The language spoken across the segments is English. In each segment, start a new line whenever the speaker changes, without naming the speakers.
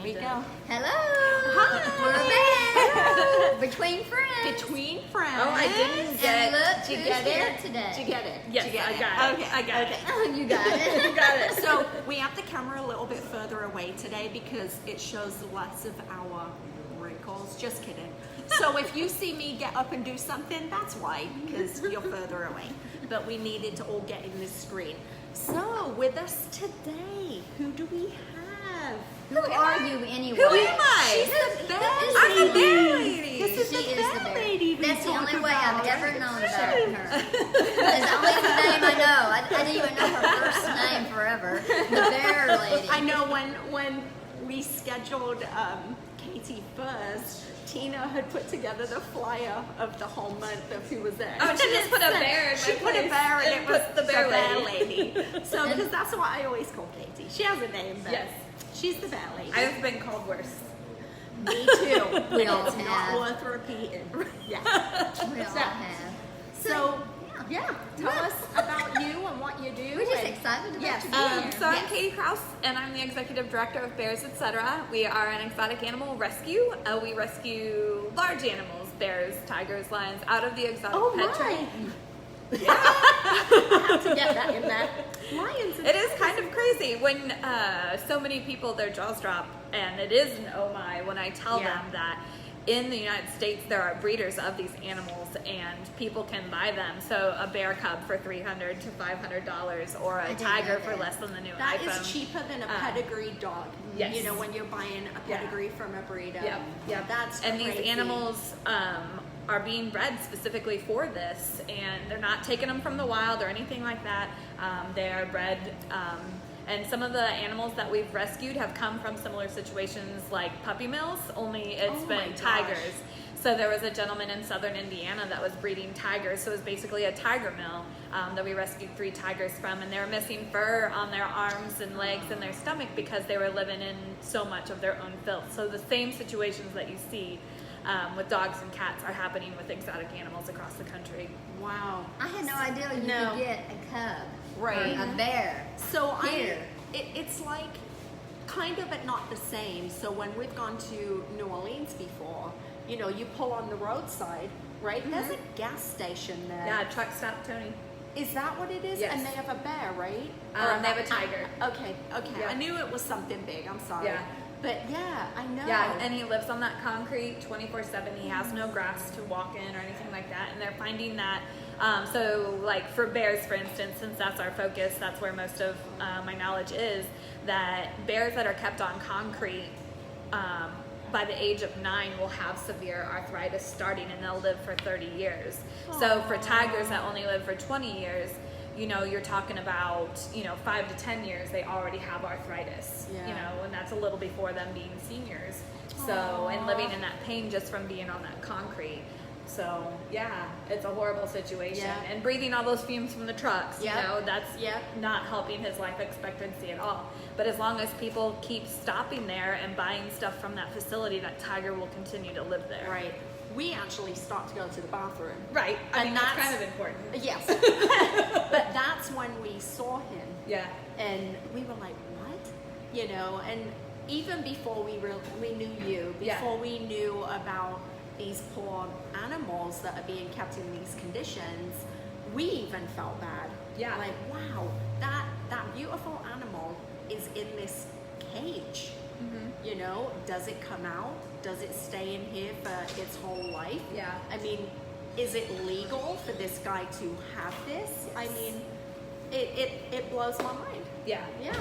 There we go.
Hello.
Hi.
We're back. Between friends.
Between friends.
Oh, I didn't get
And look
Did you
who's
get
here
it?
today.
Did you get it?
Yes,
Did you get
I
it?
got it.
Okay.
I got it.
Oh, you got it.
You got it.
So we have the camera a little bit further away today because it shows less of our wrinkles. Just kidding. So if you see me get up and do something, that's why, because you're further away. But we needed to all get in this screen. So with us today, who do we have?
Who are you anyway?
Who am I?
She's the bear
I'm the bear lady.
This is
She
the
is
bear
the bear.
lady we
That's the
talk
only way I've
about.
ever known about her. That's the only name I know. I didn't even know her first name forever. The bear lady.
I know when we scheduled Katie first, Tina had put together the flyer of the whole month of who was there.
Oh, she just put a bear in
She
my
put a
place
bear and
and
it was
put the bear
lady. So, because that's what I always call Katie. She has a name, but
Yes.
she's the bear lady.
I've been called worse.
Me too.
We all
It's not
have.
worth repeating. Yeah.
We all
So-
have.
So,
yeah.
tell us about you and what you do.
We're just
and-
excited about
Yes.
you being here.
So I'm
Yes.
Katie Kraus, and I'm the executive director of Bears Etc. We are an exotic animal rescue. We rescue large animals, bears, tigers, lions, out of the exotic
Oh
pet
my!
trade.
I have to get that in there. Lions. and
It is kind of crazy when so many people, their jaws drop, and it is an oh my when I tell
Yeah.
them that in the United States there are breeders of these animals and people can buy them. So a bear cub for $300 to $500, or
I
a
didn't
tiger
know
for
that.
less than the new
That
iPhone.
is cheaper than a
Um,
pedigree dog.
yes.
You know, when you're buying a
Yeah.
pedigree from a breeder.
Yep, yep.
That's
and
crazy.
these animals are being bred specifically for this, and they're not taking them from the wild or anything like that. They are bred, and some of the animals that we've rescued have come from similar situations like puppy mills, only it's
Oh my
been
gosh.
tigers. So there was a gentleman in southern Indiana that was breeding tigers, so it was basically a tiger mill that we rescued 3 tigers from, and they were missing fur on their arms and legs and their stomach because they were living in so much of their own filth. So the same situations that you see with dogs and cats are happening with exotic animals across the country.
Wow.
I had no idea you
No.
could get a cub.
Right.
Or a bear.
So
Here.
it's like kind of but not the same. So when we've gone to New Orleans before, you know, you pull on the roadside, right? There's a gas station there.
Yeah, truck stop Tony.
Is that what it is?
Yes.
And they have a bear, right?
They have a tiger.
Okay.
Yeah.
I knew it was something big. I'm sorry.
Yeah.
But yeah, I know.
Yeah, and he lives on that concrete 24/7. He has no grass to walk in or anything like that. And they're finding that, so like for bears, for instance, since that's our focus, that's where most of my knowledge is, that bears that are kept on concrete by the age of 9 will have severe arthritis starting, and they'll live for 30 years. So for tigers that only live for 20 years, you know, you're talking about, 5 to 10 years, they already have arthritis,
Yeah.
and that's a little before them being seniors. So, and living in that pain just from being on that concrete. So, yeah, it's a horrible situation.
Yeah.
And breathing all those fumes from the trucks,
Yep.
that's
Yep.
not helping his life expectancy at all. But as long as people keep stopping there and buying stuff from that facility, that tiger will continue to live there.
Right. We actually stopped to go to the bathroom.
Right. I
And
mean, that's
that's-
kind of important.
Yes. But that's when we saw him.
Yeah.
And we were like, what? You know, and even before we knew you,
Yeah.
before we knew about these poor animals that are being kept in these conditions, we even felt bad.
Yeah.
Like, wow, that beautiful animal is in this cage.
Mm-hmm.
You know, does it come out? Does it stay in here for its whole life?
Yeah.
I mean, is it legal for this guy to have this? I mean, it blows my mind.
Yeah.
Yeah.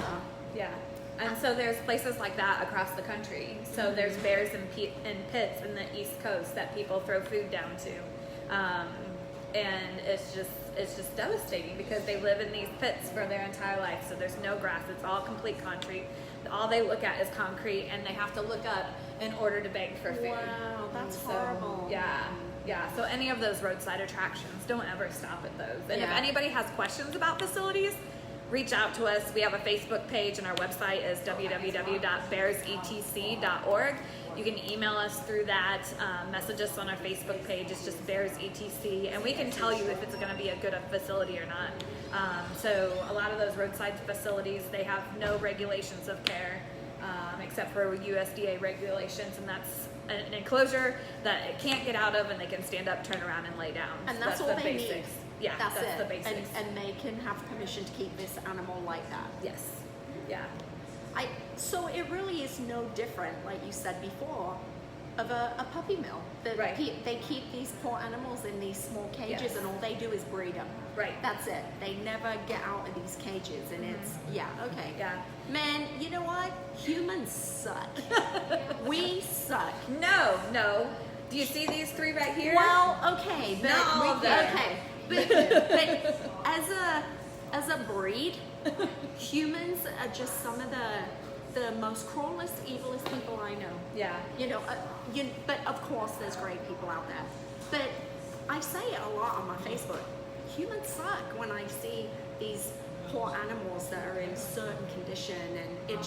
Yeah. And so there's places like that across the country. So there's bears in pits in the East Coast that people throw food down to. And it's just devastating because they live in these pits for their entire life. So there's no grass. It's all complete concrete. All they look at is concrete, and they have to look up in order to beg for food.
Wow, that's
So,
horrible.
Yeah. Yeah, so any of those roadside attractions, don't ever stop at those. And if
Yeah.
anybody has questions about facilities, reach out to us. We have a Facebook page, and our website is www.bearsetc.org. You can email us through that, message us on our Facebook page. It's just Bears ETC, and we can tell you if it's going to be a good facility or not. So a lot of those roadside facilities, they have no regulations of care. except for USDA regulations, and that's an enclosure that it can't get out of, and they can stand up, turn around, and lay down.
And that's all
the
they
basics.
need.
Yeah, that's
it.
the basics.
And they can have permission to keep this animal like that.
Yes. Yeah.
So it really is no different, like you said before, of a puppy mill.
Right.
They keep these poor animals in these small cages,
Yes.
and all they do is breed them.
Right.
That's it. They never get out of these cages, and it's okay.
Yeah.
Man, you know what? Humans suck. We suck.
No. Do you see these 3 right here?
Well, okay, but
Not all of them.
okay, but as a breed, humans are just some of the most cruelest, evilest people I know.
Yeah.
You know, but of course, there's great people out there. But I say it a lot on my Facebook. Humans suck when I see these poor animals that are in certain condition, and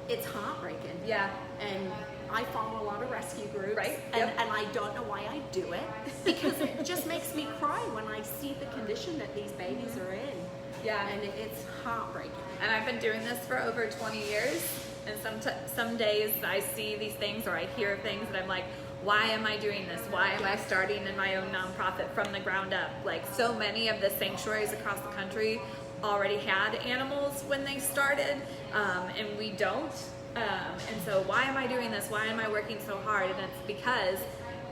it's heartbreaking.
Yeah.
And I follow a lot of rescue groups,
Right.
And,
Yep.
and I don't know why I do it, because it just makes me cry when I see the condition that these babies are in.
Yeah.
And it's heartbreaking.
And I've been doing this for over 20 years, and some days I see these things or I hear things and I'm like, why am I doing this? Why am I starting in my own nonprofit from the ground up? Like, so many of the sanctuaries across the country already had animals when they started, and we don't. And so why am I doing this? Why am I working so hard? And it's because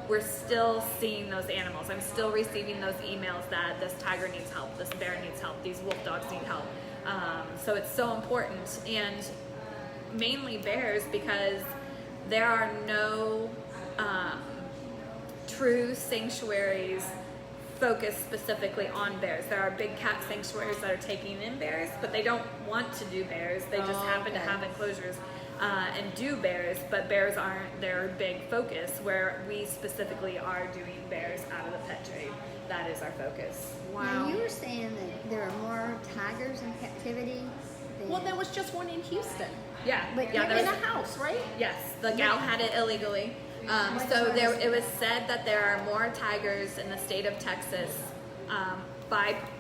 we're still seeing those animals. I'm still receiving those emails that this tiger needs help, this bear needs help, these wolf dogs need help. So it's so important, and mainly bears, because there are no true sanctuaries focused specifically on bears. There are big cat sanctuaries that are taking in bears, but they don't want to do bears. They just happen to have enclosures and do bears, but bears aren't their big focus, where we specifically are doing bears out of the pet trade. That is our focus.
Now, you were saying that there are more tigers in captivity than...
Well, there was just one in Houston.
Yeah,
But
yeah,
they're
In
there
a
was,
house, right?
yes, the gal had it illegally. So it was said that there are more tigers in the state of Texas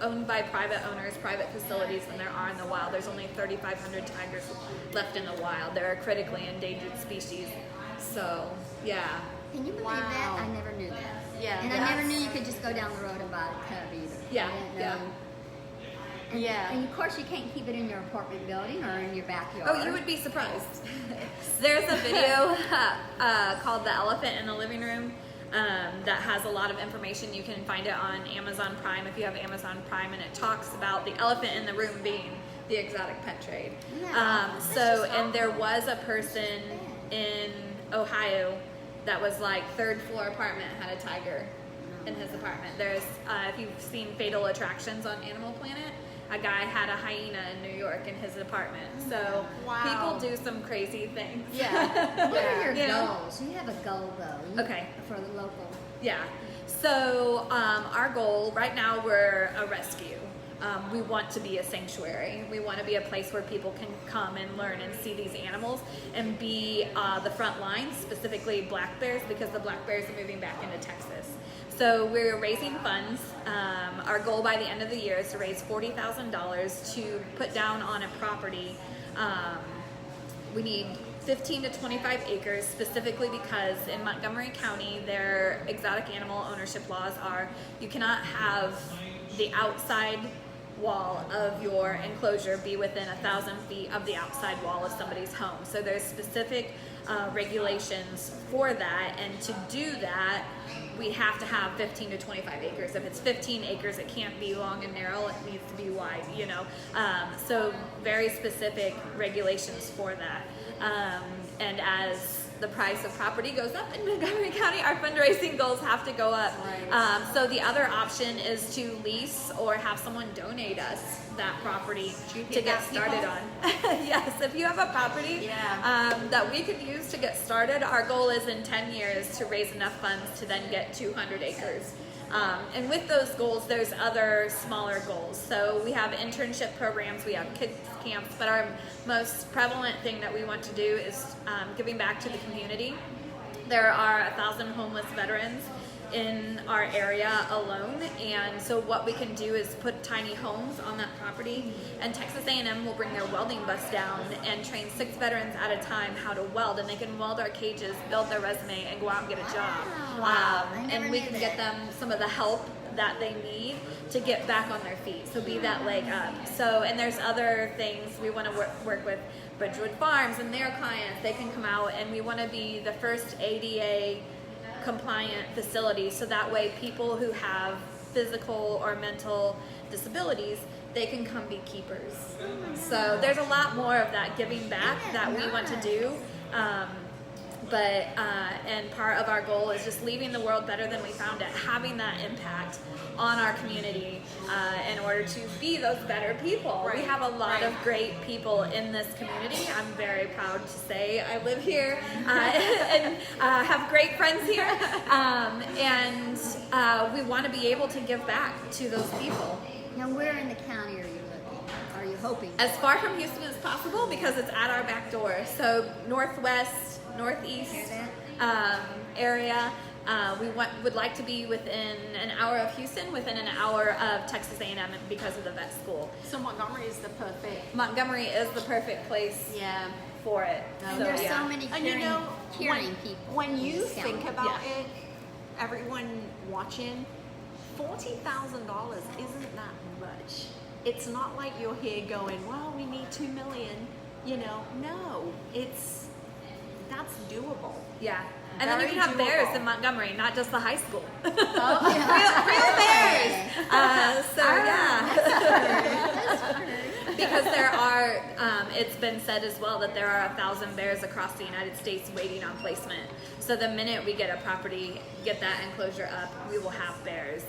owned by private owners, private facilities, than there are in the wild. There's only 3,500 tigers left in the wild. They're a critically endangered species. So, yeah.
Can you believe
Wow.
that? I never knew that.
Yeah,
And I
that's-
never knew you could just go down the road and buy a cub either.
Yeah,
I didn't know.
yeah.
And,
Yeah.
And of course you can't keep it in your apartment building or in your backyard.
Oh, you would be surprised. There's a video called The Elephant in the Living Room that has a lot of information. You can find it on Amazon Prime if you have Amazon Prime, and it talks about the elephant in the room being the exotic pet trade.
Yeah,
And there was a person in Ohio that was like third floor apartment had a tiger in his apartment. There's, if you've seen Fatal Attractions on Animal Planet, a guy had a hyena in New York in his apartment. So
Wow.
people do some crazy things.
Yeah.
What are your
You know?
goals? You have a goal though.
Okay.
For the local.
Yeah. So our goal right now, we're a rescue. We want to be a sanctuary. We want to be a place where people can come and learn and see these animals and be the front lines, specifically black bears, because the black bears are moving back into Texas. So we're raising funds. Our goal by the end of the year is to raise $40,000 to put down on a property. We need 15 to 25 acres, specifically because in Montgomery County, their exotic animal ownership laws are you cannot have the outside wall of your enclosure be within 1,000 feet of the outside wall of somebody's home. So there's specific regulations for that, and to do that, we have to have 15 to 25 acres. If it's 15 acres, it can't be long and narrow, it needs to be wide, you know. So very specific regulations for that. And as the price of property goes up in Montgomery County, our fundraising goals have to go up.
Right.
So the other option is to lease or have someone donate us that property
Do you
to
hear
get
that,
started
people?
on. Yes, if you have a property that we can use to get started, our goal is in 10 years to raise enough funds to then get 200 acres. And with those goals, there's other smaller goals. So we have internship programs, we have kids camps, but our most prevalent thing that we want to do is giving back to the community. There are 1,000 homeless veterans in our area alone, and so what we can do is put tiny homes on that property, and Texas A&M will bring their welding bus down and train 6 veterans at a time how to weld, and they can weld our cages, build their resume, and go out and get a job.
Wow. I never
And we
knew
can
that.
get them some of the help that they need to get back on their feet, so be that leg up. So, and there's other things we want to work with Bridgewood Farms and their clients. They can come out, and we want to be the first ADA compliant facility, so that way people who have physical or mental disabilities, they can come be keepers. So there's a lot more of that giving back that we want to do. And part of our goal is just leaving the world better than we found it, having that impact on our community in order to be those better people. We
Right.
have a lot
Right.
of great people in this community. I'm very proud to say I live here and have great friends here. We want to be able to give back to those people.
Now, where in the county are you looking? Are you hoping?
As far from Houston as possible, because it's at our back door. So northwest, northeast
Hear
area. Would like to be within an hour of Houston, within an hour of Texas A&M because of the vet school.
So Montgomery is the perfect.
Montgomery is the perfect place
Yeah.
for it.
And there's
yeah.
so many
And you know,
caring people.
when
in
you
this county.
think about
Yeah.
it, everyone watching, $40,000 isn't that much. It's not like you're here going, well, we need 2 million. You know, no, that's doable.
Yeah. And then you
Very
can have bears
doable.
in Montgomery, not just the high school.
Yeah.
real bears. Yeah.
That's true.
Because there are, it's been said as well that there are 1,000 bears across the United States waiting on placement. So the minute we get a property, get that enclosure up, we will have bears.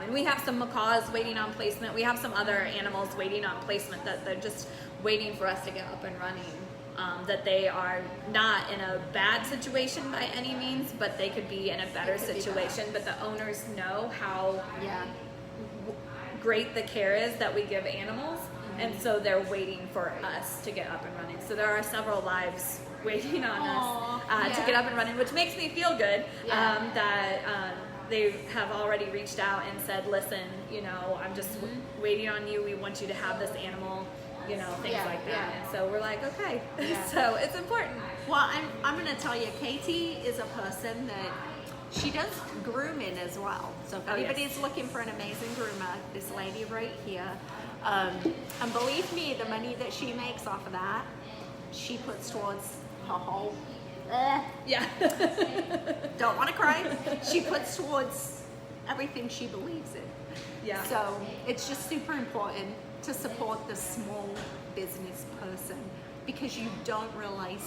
And we have some macaws waiting on placement. We have some other animals waiting on placement that they're just waiting for us to get up and running. That they are not in a bad situation by any means, but they could be in a better
could be
situation. But the owners know how
Yeah.
great the care is that we give animals, and so they're waiting for us to get up and running. So there are several lives waiting on
Aw,
us to
yeah.
get up and running, which makes me feel good.
Yeah.
That they have already reached out and said, listen, you know, I'm just waiting on you. We want you to have this animal, you know, things
Yeah,
like that.
yeah.
And so we're like, okay.
Yeah.
So it's important.
Well, I'm going to tell you, Katie is a person that she does grooming as well. So if
Oh, yes.
anybody's looking for an amazing groomer, this lady right here, and believe me, the money that she makes off of that, she puts towards her whole,
Yeah.
don't want to cry, she puts towards everything she believes in.
Yeah.
So it's just super important to support the small business person, because you don't realize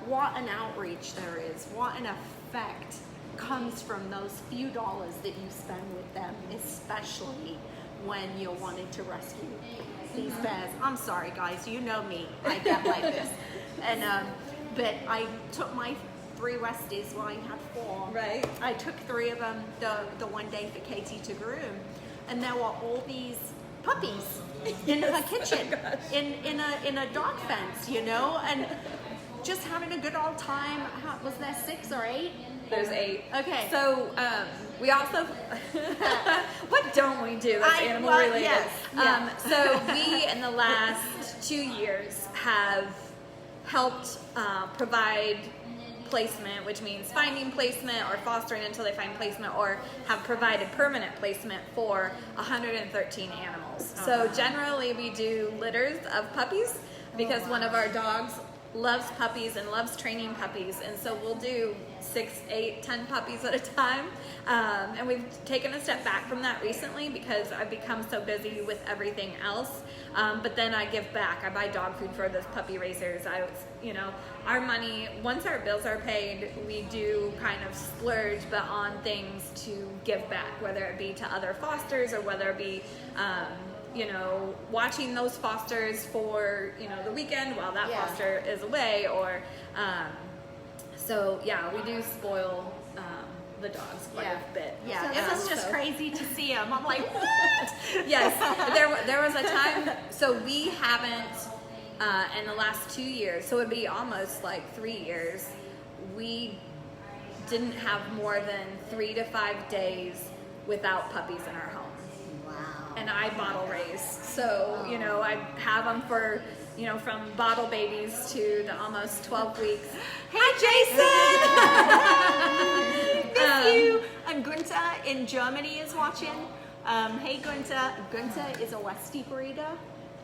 what an outreach there is, what an effect comes from those few dollars that you spend with them, especially when you're wanting to rescue these bears. I'm sorry guys, you know me, I get like this. And but I took my 3 Westies, well I had 4.
Right.
I took 3 of them the one day for Katie to groom, and there were all these puppies in her kitchen, in a dog fence, you know, and just having a good old time. Was there 6 or 8?
There's 8.
Okay.
So we also, what don't we do that's animal related?
Yes, yeah.
So we, in the last 2 years, have helped provide placement, which means finding placement or fostering until they find placement, or have provided permanent placement for 113 animals. So generally we do litters of puppies, because one of our dogs loves puppies and loves training puppies, and so we'll do 6, 8, 10 puppies at a time. And we've taken a step back from that recently because I've become so busy with everything else. But then I give back. I buy dog food for those puppy raisers. Our money, once our bills are paid, we do kind of splurge, but on things to give back, whether it be to other fosters or whether it be watching those fosters for, the weekend while that
Yeah.
foster is away, or, we do spoil, the dogs quite a bit.
Yeah,
So
it was
that's
just
so-
crazy to see them. I'm like, what?
Yes, there was a time, so we haven't, in the last 2 years, so it'd be almost like 3 years, we didn't have more than 3 to 5 days without puppies in our home.
Wow.
And I bottle raise. So, you know, I have them for, you know, from bottle babies to the almost 12 weeks.
Hey, Jason! Miss you. And Gunther in Germany is watching. Hey, Gunther. Gunther is a Westie breeder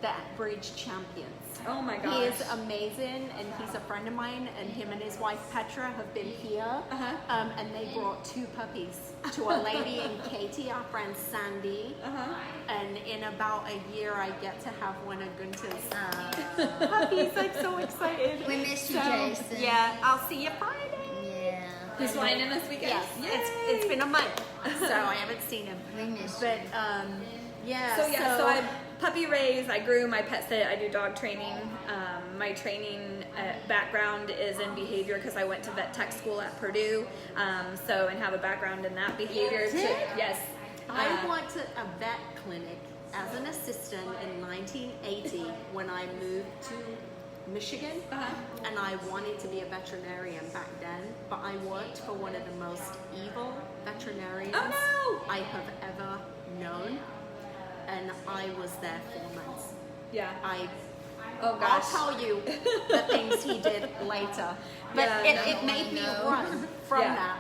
that breeds champions.
Oh my gosh.
He is amazing, and he's a friend of mine, and him and his wife Petra have been here, and they brought 2 puppies to a lady and Katie, our friend Sandy, and in about a year I get to have one of Gunther's puppies. I'm so excited.
We miss you, Jason.
Yeah, I'll see you Friday.
Yeah.
He's flying in this weekend?
Yes, it's been a month, so I haven't seen him.
We miss
But yeah,
So I puppy raise, I groom, I pet sit, I do dog training. My training background is in behavior because I went to vet tech school at Purdue, and have a background in that behavior. Yes.
I went to a vet clinic as an assistant in 1980 when I moved to Michigan, and I wanted to be a veterinarian back then, but I worked for one of the most evil veterinarians I have ever known, and I was there 4 months.
Yeah.
I'll tell you the things he did later, but it made me run from that.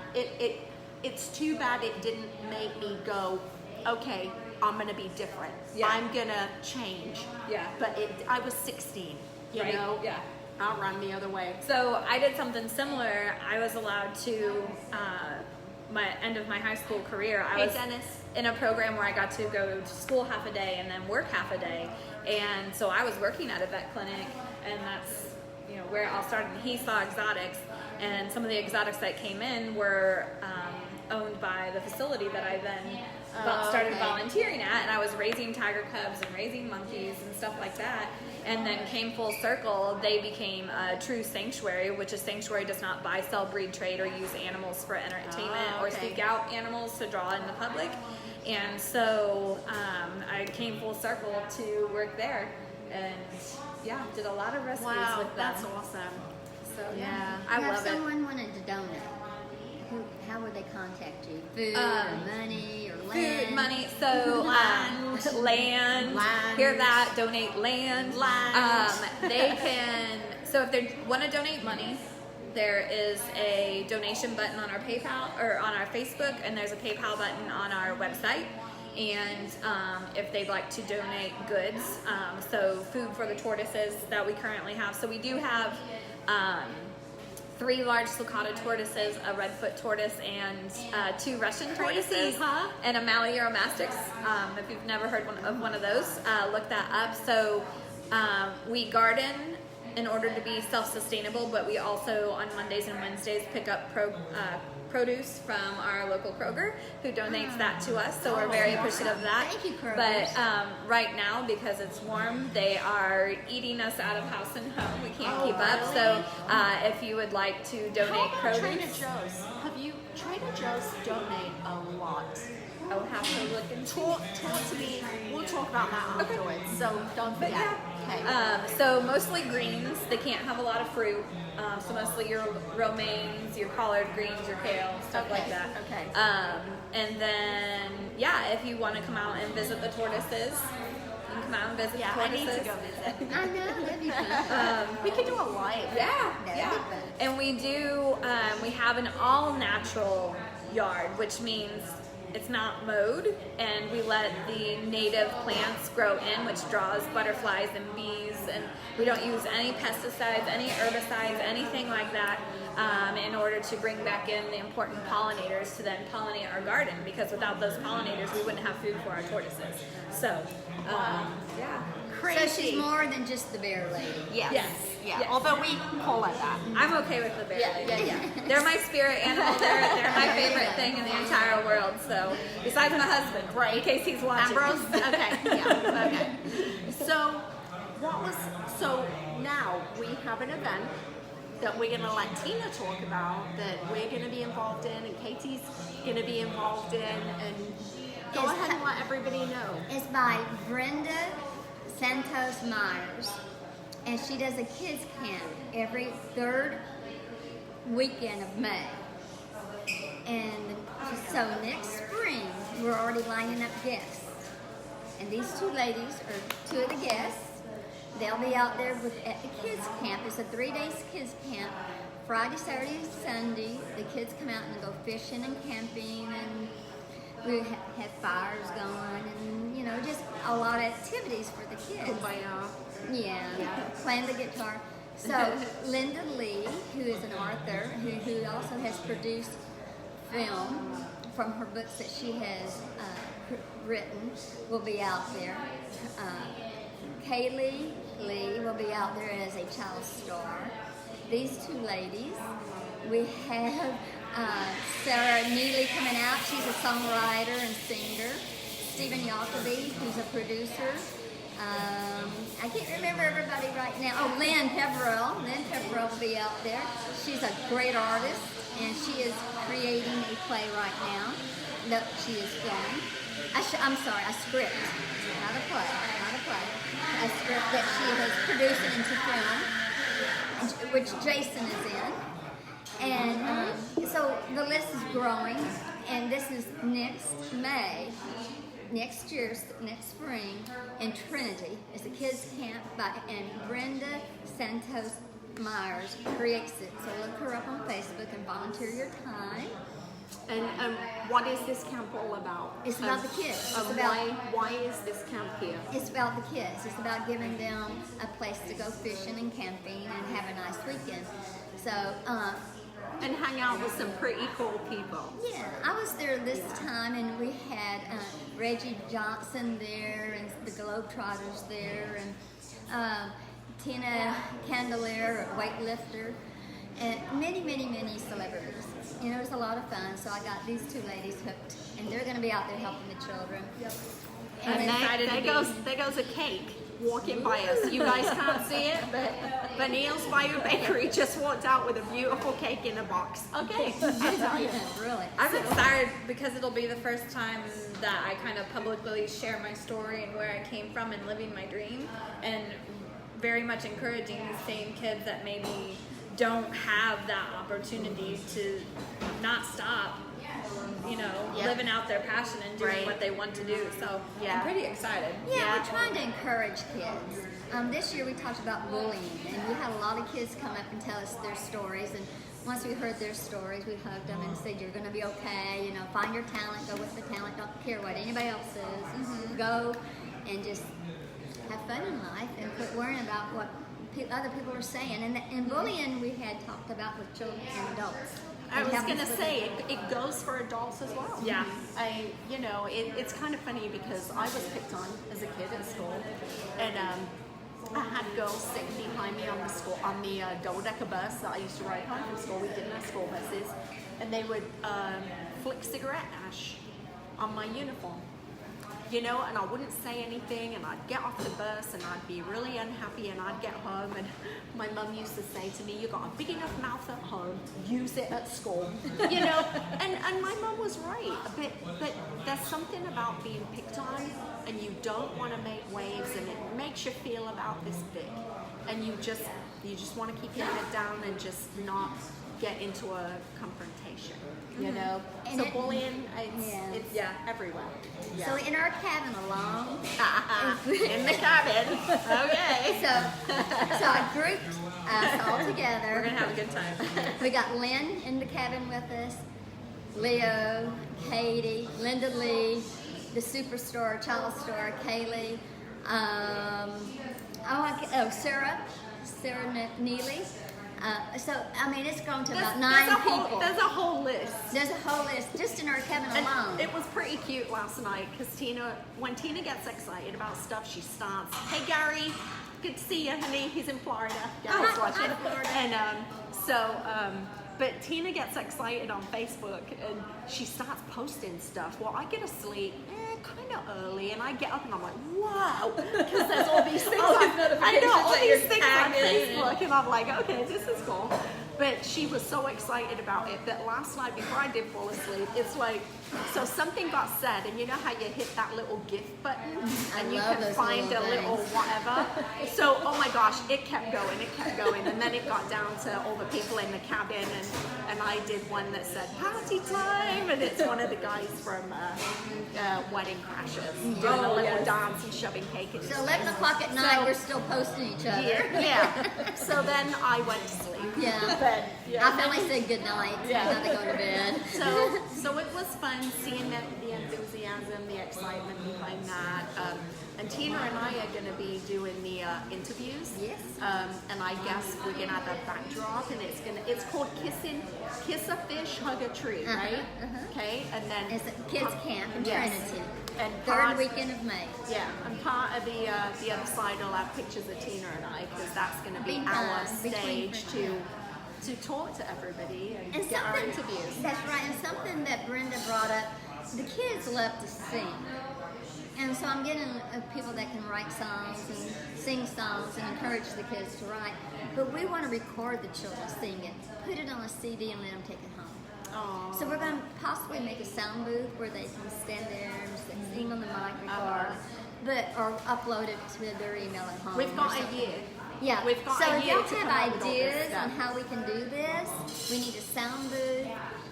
It's too bad it didn't make me go, okay, I'm gonna be different. I'm gonna change.
Yeah.
But I was 16. You know?
Yeah.
I'll run the other way.
So I did something similar. I was allowed to, my end of my high school career, I was
Dennis.
in a program where I got to go to school half a day and then work half a day. And so I was working at a vet clinic, and that's, you know, where it all started. And he saw exotics, and some of the exotics that came in were owned by the facility that I then started volunteering at, and I was raising tiger cubs and raising monkeys and stuff like that. And then came full circle, they became a true sanctuary, which a sanctuary does not buy, sell, breed, trade, or use animals for entertainment or seek out animals to draw in the public. And so I came full circle to work there, and did a lot of rescues with them.
That's awesome.
So
I
I love
if
it.
someone wanted to donate, how would they contact you? Food or money or land?
Food, money, so land. Hear that? Donate land. They can. So if they want to donate money, there is a donation button on our PayPal or on our Facebook, and there's a PayPal button on our website. And if they'd like to donate goods, so food for the tortoises that we currently have. So we do have 3 large sulcata tortoises, a redfoot tortoise, and 2 Russian tortoises, and a Maleuromastyx. If you've never heard of one of those, look that up. So we garden in order to be self-sustainable, but we also on Mondays and Wednesdays pick up produce from our local Kroger, who donates that to us. So we're very appreciative of that.
Thank you, Kroger.
But right now, because it's warm, they are eating us out of house and home. We can't keep up. So if you would like to donate
How about
produce,
Trader Joe's? Trader Joe's donate a lot.
I would have to look into.
Talk to me. We'll talk about that afterwards. So don't forget. Okay.
So mostly greens. They can't have a lot of fruit. So mostly your romaines, your collard greens, your kale, stuff like that.
Okay.
And then if you want to come out and visit the tortoises, you can come out and visit the
I
tortoises.
need to go visit.
I know, that'd be fun.
We could do a live.
That'd be fun.
And we do, we have an all-natural yard, which means it's not mowed, and we let the native plants grow in, which draws butterflies and bees, and we don't use any pesticides, any herbicides, anything like that, in order to bring back in the important pollinators to then pollinate our garden, because without those pollinators we wouldn't have food for our tortoises. So,
Crazy.
So she's more than just the bear lady.
Yes.
Yes.
Yeah.
Yes.
Although we call it that.
I'm okay with the bear lady.
Yeah.
They're my spirit animal. They're my favorite thing in the entire world. So, besides my husband, in case he's watching.
Ambrose? Okay. Yeah. Okay. So now we have an event that we're going to let Tina talk about, that we're going to be involved in, and Katie's going to be involved in, and go
Yes,
ahead and let everybody know.
It's by Brenda Santos Myers, and she does a kids camp every 3rd weekend of May. And so next spring, we're already lining up guests. And these two ladies are two of the guests. They'll be out there at the kids camp. It's a 3-day kids camp. Friday, Saturday, and Sunday. The kids come out and go fishing and camping, and we have fires going, and just a lot of activities for the kids. Yeah, playing the guitar. So Linda Lee, who is an author, who also has produced film from her books that she has written, will be out there. Kaylee Lee will be out there as a child star. These two ladies. We have Sarah Neely coming out. She's a songwriter and singer. Stephen Jacoby, who's a producer. I can't remember everybody right now. Oh, Lynn Pepperell. Lynn Pepperell will be out there. She's a great artist, and she is creating a play right now that she is filming. I'm sorry, a script, not a play. A script that she has produced into film, which Jason is in. And so the list is growing, and this is next May. Next spring, in Trinity. It's a kids' camp and Brenda Santos Myers creates it. So look her up on Facebook and volunteer your time.
And what is this camp all about?
It's about the kids. It's about,
why is this camp here?
It's about the kids. It's about giving them a place to go fishing and camping and have a nice weekend. So,
and hang out with some pretty cool people.
Yeah, I was there this time, and we had Reggie Johnson there, and the Globetrotters there, and Tina Candelaire, a weightlifter, and many celebrities. It was a lot of fun, so I got these two ladies hooked, and they're going to be out there helping the children.
And there goes a cake walking by us. You guys can't see it, but Neil's Bayou Bakery just walked out with a beautiful cake in a box. Okay, I tell you.
Really.
I'm excited because it'll be the first time that I kind of publicly share my story and where I came from and living my dream, and very much encouraging these same kids that maybe don't have that opportunity to not stop, living out their passion and doing what they want to do. So I'm pretty excited.
Yeah, we're trying to encourage kids. This year we talked about bullying, and we had a lot of kids come up and tell us their stories. And once we heard their stories, we hugged them and said, "You're going to be okay. Find your talent. Go with the talent. Don't care what anybody else says. Go and just have fun in life and quit worrying about what other people are saying." And bullying we had talked about with children and adults.
I was going to say, it goes for adults as well.
Yeah.
It's kind of funny because I was picked on as a kid at school, and I had girls sitting behind me on the double-decker bus that I used to ride home from school. We didn't have school buses, and they would flick cigarette ash on my uniform. And I wouldn't say anything, and I'd get off the bus, and I'd be really unhappy, and I'd get home, and my mum used to say to me, "You got a big enough mouth at home, use it at school." And my mum was right, but there's something about being picked on, and you don't want to make waves, and it makes you feel about this big, and you just want to keep your head down and just not get into a confrontation.
And
So bullying, it's everywhere. Yeah.
So in our cabin alone,
In the cabin. Okay.
so I grouped us all together.
We're gonna have a good time.
We got Lynn in the cabin with us, Leo, Katie, Linda Lee, the superstar, child star, Kaylee, Sarah Neely. It's grown to about 9 people.
There's a whole list.
There's a whole list just in our cabin alone.
It was pretty cute last night because when Tina gets excited about stuff, she starts, "Hey Gary, good to see you, honey." He's in Florida. Gary's watching. And but Tina gets excited on Facebook and she starts posting stuff. Well, I get asleep kind of early, and I get up and I'm like, wow, because there's all these things.
All these notifications
I know all
that
these
you're
things on
tagging.
Facebook, and I'm like, okay, this is cool. But she was so excited about it that last night before I did fall asleep, it's like, so something got said, and you know how you hit that little gift button and you
love
can
those
find
little
a little
things.
whatever. So, oh my gosh, it kept going, and then it got down to all the people in the cabin, and I did one that said party time, and it's one of the guys from Wedding Crashers doing a little dance and shoving cake in his
So 11
face.
o'clock at night,
So-
we're still posting each other.
Yeah. So then I went to sleep.
Yeah.
But,
I finally said good night.
Yeah.
I had to go to bed.
So it was fun seeing the enthusiasm, the excitement behind that. And Tina and I are going to be doing the interviews.
Yes.
And I guess we're going to have a backdrop, and it's called Kiss a Fish, Hug a Tree, right? Okay. And then
It's a kids camp in
Yes.
Trinity.
And
Third
part-
weekend of May.
Yeah, and part of the other side will have pictures of Tina and I, because that's going to be
Be
our
fun, between
stage
friends,
to talk to everybody and,
And
get our
something,
interviews.
that's right, and something that Brenda brought up, the kids love to sing. And so I'm getting people that can write songs and sing songs and encourage the kids to write. But we want to record the children singing, put it on a CD and let them take it home.
Aw.
So we're going to possibly make a sound booth where they can stand there and sing on the microphone, or upload it to their email at home.
We've
or
got
something.
a year.
Yeah.
We've got
so
a
if
year
y'all
to come
have
up with all this
ideas on
stuff.
how we can do this, we need a sound booth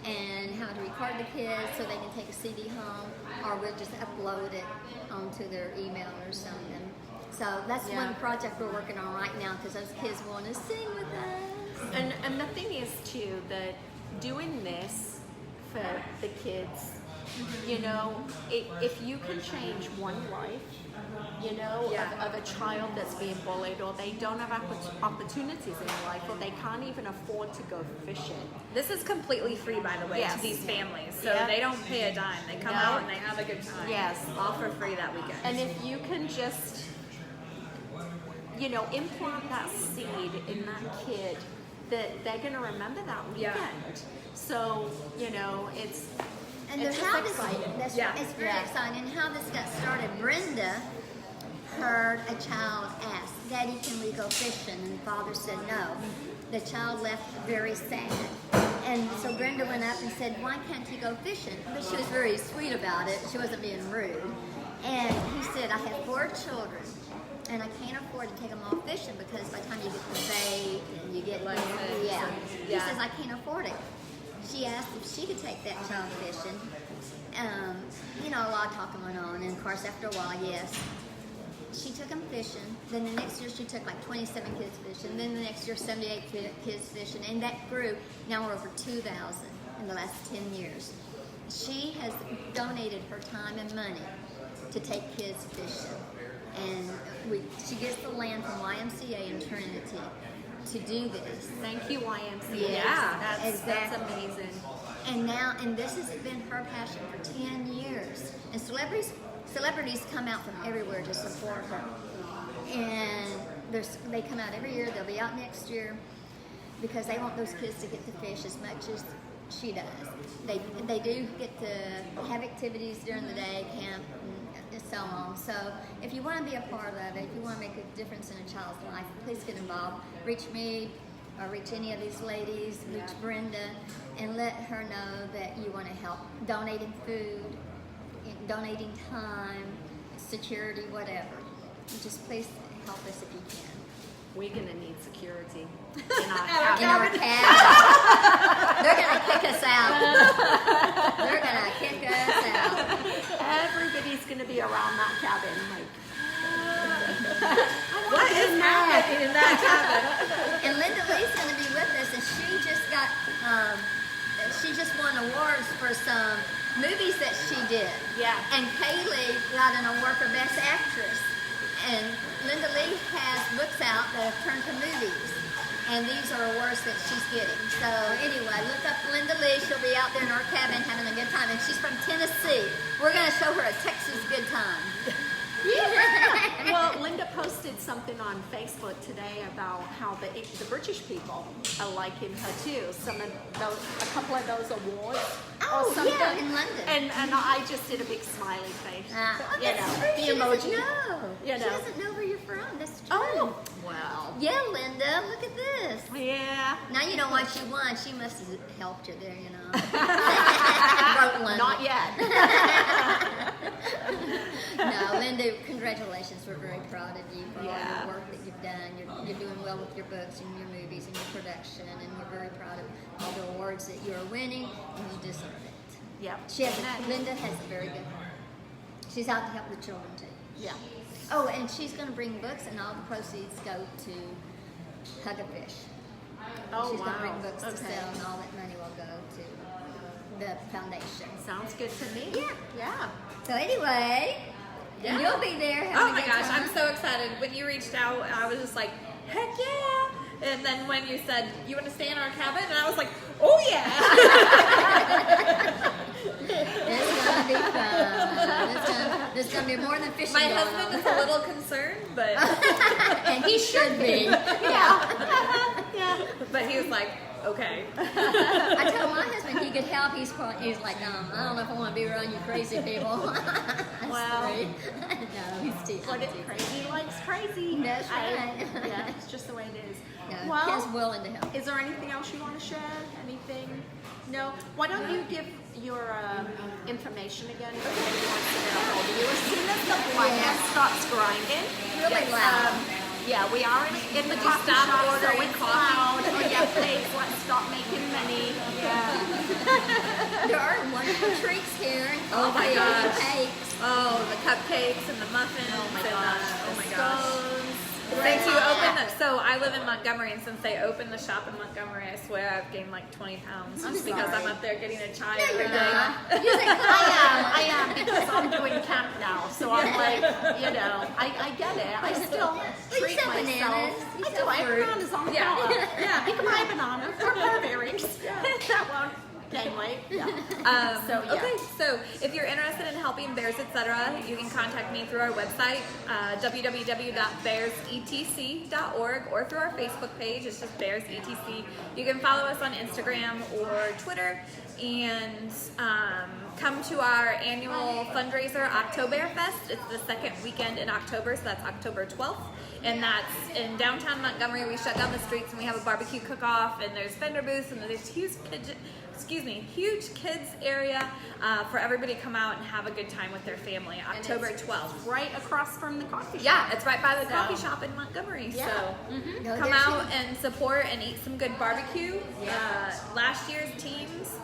and how to record the kids so they can take a CD home, or we'll just upload it onto their email or something. So that's
Yeah.
one project we're working on right now, because those kids want to sing with us.
And the thing is too that doing this for the kids, you know, if you can change one life, you know,
Yeah.
of a child that's being bullied, or they don't have opportunities in life, or they can't even afford to go fishing.
This is completely free, by the way,
Yes.
to these families. So
Yeah.
they don't pay a dime. They come
No.
out and they have a good time.
Yes.
All for free that weekend.
And if you can just, you know, implant that seed in that kid, that they're going to remember that weekend.
Yeah.
So, you know, it's
And
just
how this,
exciting.
that's
Yeah.
right, it's very exciting. And how this got started, Brenda heard a child ask, "Daddy, can we go fishing?" And the father said no. The child left very sad. And so Brenda went up and said, "Why can't you go fishing?" But she was very sweet about it. She wasn't being rude. And he said, "I have 4 children, and I can't afford to take them all fishing, because by the time you get the bait and you get
Lessons
yeah."
and-
He
yeah.
says, "I can't afford it." She asked if she could take that child fishing. You know, a lot of talking went on, and of course, after a while, yes. She took them fishing. Then the next year, she took like 27 kids fishing. Then the next year, 78 kids fishing, and that grew. Now we're over 2,000 in the last 10 years. She has donated her time and money to take kids fishing, and she gets the land from YMCA in Trinity to do this.
Thank you, YMCA.
Yeah,
that's
exactly.
amazing.
And this has been her passion for 10 years. And celebrities come out from everywhere to support her. And they come out every year. They'll be out next year, because they want those kids to get to fish as much as she does. They do get to have activities during the day, camp, and so on. So if you want to be a part of it, if you want to make a difference in a child's life, please get involved. Reach me, or reach any of these ladies, reach Brenda, and let her know that you want to help. Donating food, donating time, security, whatever. Just please help us if you can.
We're gonna need security in
In
our
our
cabin.
cabin. They're going to kick us out. They're going to kick us out.
Everybody's gonna be around that cabin. Like,
What is happening in that cabin?
And Linda Lee's going to be with us, and she just won awards for some movies that she did.
Yeah.
And Kaylee got an award for Best Actress. And Linda Lee has books out that have turned to movies. And these are awards that she's getting. So anyway, look up Linda Lee. She'll be out there in our cabin having a good time. And she's from Tennessee. We're going to show her a Texas good time.
well, Linda posted something on Facebook today about how the British people are liking her too. A couple of those awards.
Oh,
or something.
yeah, in London.
And I just did a big smiley face.
Oh,
You
that's
know,
true.
the
She
emoji.
doesn't know.
You
She
know.
doesn't know where you're from. That's true.
Oh, Well,
Yeah, Linda, look at this.
yeah.
Now you know what she won. She must have helped you there, you know. Wrote Linda.
Not yet.
No, Linda, congratulations. We're very proud of you for all
Yeah.
your work that you've done. You're doing well with your books and your movies and your production, and we're very proud of all the awards that you are winning, and you deserve it.
Yep.
Linda has a very good heart. She's out to help the children too.
Yeah.
Oh, and she's going to bring books, and all the proceeds go to Hug a Fish.
Oh,
She's going to
wow.
bring books to
Okay.
sell, and all that money will go to the foundation.
Sounds good to me.
Yeah.
Yeah.
So anyway, and you'll be there.
Oh
having
my
a good
gosh,
time.
I'm so excited. When you reached out, I was just like, heck yeah. And then when you said, you want to stay in our cabin? And I was like, oh yeah.
It's gonna be fun. There's gonna be more than fishing.
My
going
husband
on.
is a little concerned, but
and he should be.
Yeah. Yeah.
but he was like, okay.
I told my husband he could help. He's like, I don't know if I want to be around you crazy people.
Well,
Sorry. No, he's too.
But crazy likes crazy.
That's right.
Yeah, it's just the way it is.
No,
Well,
Ken's willing to help.
is there anything else you want to share? Anything? No? Why don't you give your information again for anyone wants to get a hold of you? As soon as the blood starts grinding.
Really loud.
Yeah, we are in the coffee
stop
shop, so
ordering
it's
coffee?
loud. Oh, yeah, please, let's stop making money. Yeah.
There are wonderful treats here. And
Oh my
coffee and
gosh.
cakes.
Oh, the cupcakes and the muffins.
Oh my
and
gosh.
oh my gosh.
Scones.
Since you opened the, so I live in Montgomery, and since they opened the shop in Montgomery, I swear I've gained like 20 pounds just because
sorry.
I'm up there getting a chai
No,
every
you're
day.
not. You say
I am because I'm doing camp now, so I'm like, I get it. I still treat
sell
myself.
bananas. You
I do.
sell
I have
fruit.
bananas on the
Yeah.
counter.
Yeah.
You can buy a banana for curve earrings. That won't gain weight. Yeah. So, yeah.
Okay, so if you're interested in helping Bears Etc., you can contact me through our website, www.bearsetc.org, or through our Facebook page. It's just Bears ETC. You can follow us on Instagram or Twitter, and come to our annual fundraiser, Oktoberfest. It's the second weekend in October, so that's October 12th. And that's in downtown Montgomery. We shut down the streets and we have a barbecue cook-off, and there's vendor booths, and there's huge kids area for everybody to come out and have a good time with their family. October 12th.
Right across from the coffee shop.
Yeah, it's right by the coffee shop in Montgomery.
Yeah.
So
Go
come
there,
out
too.
and support and eat some good barbecue.
Yeah.
Last year's teams,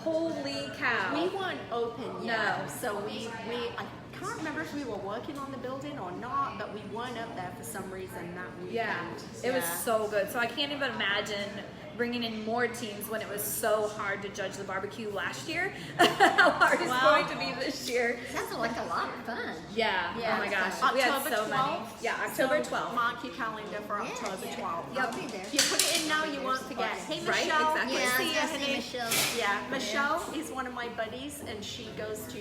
holy cow.
We weren't open yet,
No.
so I can't remember if we were working on the building or not, but we weren't up there for some reason that weekend.
Yeah, it was so good. So I can't even imagine bringing in more teams when it was so hard to judge the barbecue last year. How hard it's
Well-
going to be this year.
Sounds like a lot of fun.
Yeah.
Yeah.
Oh my gosh.
October
We had so
12th.
many. Yeah, October
So
12th.
mark your calendar for October 12th.
I'll be there.
If you put it in now, you won't forget. Hey,
Right,
Michelle.
exactly.
Yeah,
See
I
ya,
see
honey.
Michelle.
Yeah, Michelle is one of my buddies, and she goes to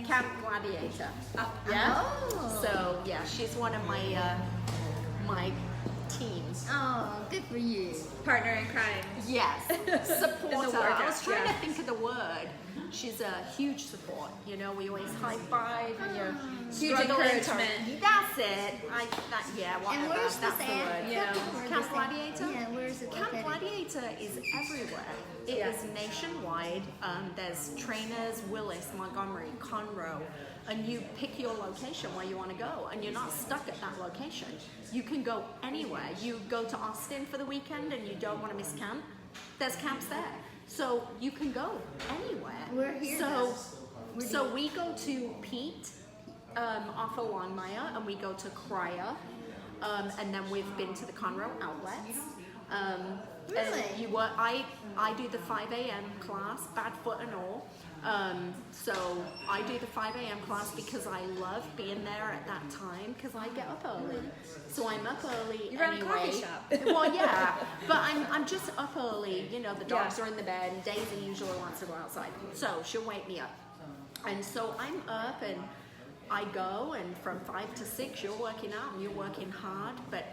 Camp Gladiator. Yeah.
Oh.
So yeah, she's one of my teams.
Oh, good for you.
Partner in crime.
Yes, supporter. I
workout,
was trying
yeah.
to think of the word. She's a huge support. You know, we always high five and you're
Huge
struggling to-
encouragement.
That's it. Yeah, whatever.
And where's
That's
this
the
at?
word.
Yeah.
Where's
Camp
this at?
Gladiator?
Yeah, where is it
Camp
located?
Gladiator is everywhere. It
Yeah.
is nationwide. There's Trainers, Willis, Montgomery, Conroe, and you pick your location where you want to go, and you're not stuck at that location. You can go anywhere. You go to Austin for the weekend and you don't want to miss camp. There's camps there, so you can go anywhere.
We're here,
So,
though.
so we go to Pete off of Longmire, and we go to Cryer, and then we've been to the Conroe outlets.
Really?
And I do the 5 a.m. class, bad foot and all. So I do the 5 a.m. class because I love being there at that time because I get up early. So I'm up early
You run a
anyway.
coffee shop.
Well, yeah, but I'm just up early. You know, the dogs
Yeah.
are in the bed, and Daisy usually wants to go outside, so she'll wake me up. And so I'm up and I go, and from 5 to 6 you're working out and you're working hard, but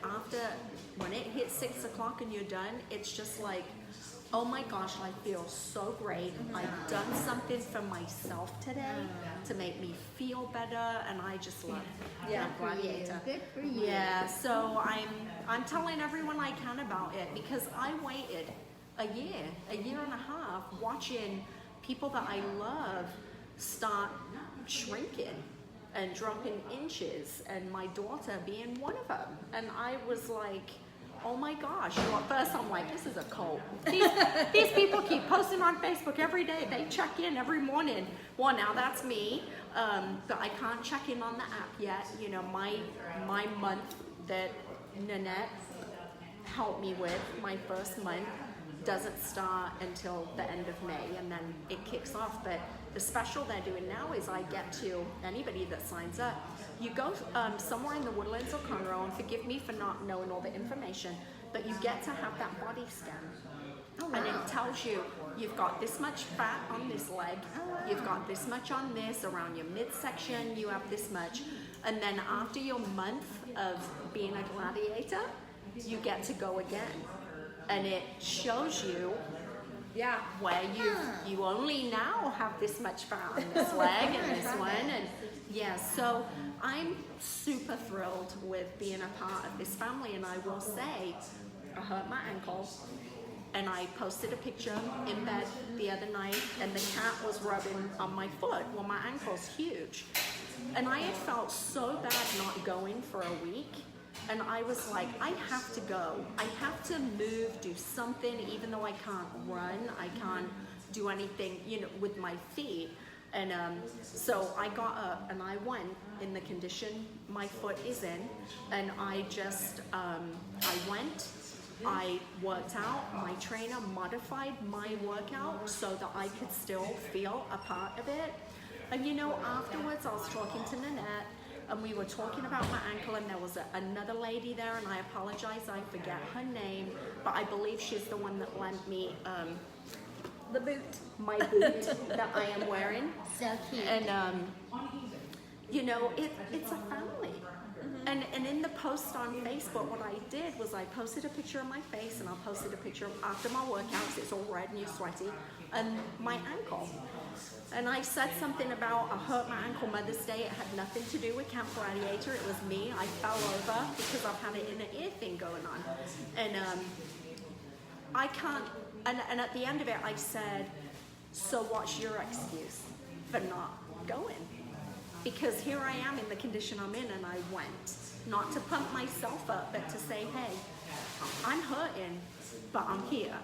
when it hits 6 o'clock and you're done, it's just like, oh my gosh, I feel so great. I've done something for myself today to make me feel better, and I just love Camp Gladiator.
Good for you.
Yeah, so I'm telling everyone I can about it, because I waited a year and a half watching people that I love start shrinking and dropping inches, and my daughter being one of them. And I was like, oh my gosh. Well, at first I'm like, this is a cult. These people keep posting on Facebook every day. They check in every morning. Well, now that's me, but I can't check in on the app yet. You know, my month that Nanette helped me with, my first month, doesn't start until the end of May, and then it kicks off. But the special they're doing now is I get to, anybody that signs up, you go somewhere in the Woodlands or Conroe, and forgive me for not knowing all the information, but you get to have that body scan.
Oh, wow.
And it tells you, you've got this much fat on this leg, you've got this much on this, around your midsection you have this much, and then after your month of being a gladiator, you get to go again. And it shows you where you only now have this much fat on this leg and this one, and yeah, so I'm super thrilled with being a part of this family. And I will say, I hurt my ankle, and I posted a picture in bed the other night, and the cat was rubbing on my foot. Well, my ankle's huge, and I had felt so bad not going for a week. And I was like, I have to go. I have to move, do something, even though I can't run. I can't do anything, you know, with my feet. And so I got up and I went in the condition my foot is in. And I just, I went, I worked out. My trainer modified my workout so that I could still feel a part of it. And you know, afterwards I was talking to Nanette, and we were talking about my ankle, and there was another lady there, and I apologize, I forget her name, but I believe she's the one that lent me
The boot.
my boot that I am wearing.
So cute.
And you know, it's a family. And in the post on Facebook, what I did was I posted a picture of my face, and I posted a picture of after my workouts, it's all red and you're sweaty, and my ankle. And I said something about I hurt my ankle Mother's Day. It had nothing to do with Camp Gladiator. It was me. I fell over because I've had an inner ear thing going on. And I can't, and at the end of it I said, so what's your excuse for not going? Because here I am in the condition I'm in, and I went. Not to pump myself up, but to say, hey, I'm hurting, but I'm here.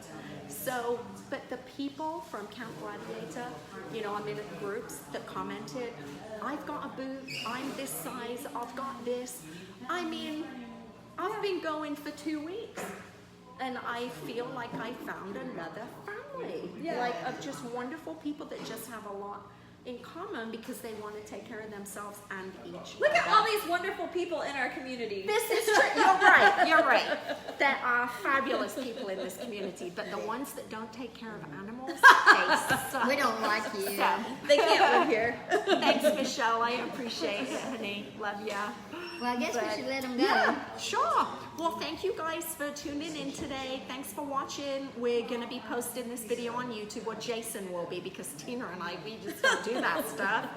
So, but the people from Camp Gladiator, you know, I'm in groups that commented, I've got a boot, I'm this size, I've got this. I mean, I've been going for 2 weeks, and I feel like I found another family. Like, of just wonderful people that just have a lot in common because they want to take care of themselves and each
Look at
other.
all these wonderful people in our community.
This is true. You're right. There are fabulous people in this community, but the ones that don't take care of animals, they suck.
We don't like you.
So,
They can't live here.
thanks, Michelle. I appreciate it, honey. Love ya.
Well, I guess we should let them go.
Yeah, sure. Well, thank you guys for tuning in today. Thanks for watching. We're going to be posting this video on YouTube, or Jason will be, because Tina and I, we just don't do that stuff.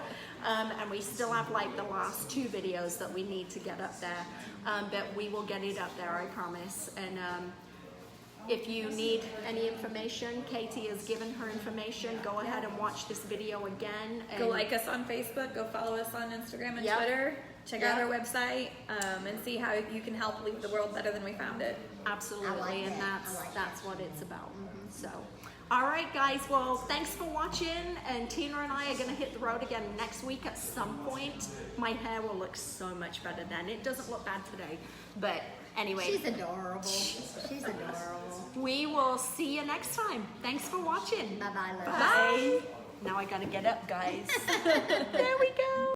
And we still have like the last 2 videos that we need to get up there. But we will get it up there, I promise. And if you need any information, Katie has given her information. Go ahead and watch this video again. And
Go like us on Facebook. Go follow us on Instagram and
Yep.
Twitter. Check
Yep.
out our website and see how you can help leave the world better than we found it.
Absolutely,
I like
and
that.
that's
I like
that's what it's about. So, all right, guys. Well, thanks for watching. And Tina and I are going to hit the road again next week at some point. My hair will look so much better then. It doesn't look bad today, but anyway.
She's adorable. She's adorable.
We will see you next time. Thanks for watching.
Bye-bye, love.
Bye. Now I gotta get up, guys. There we go.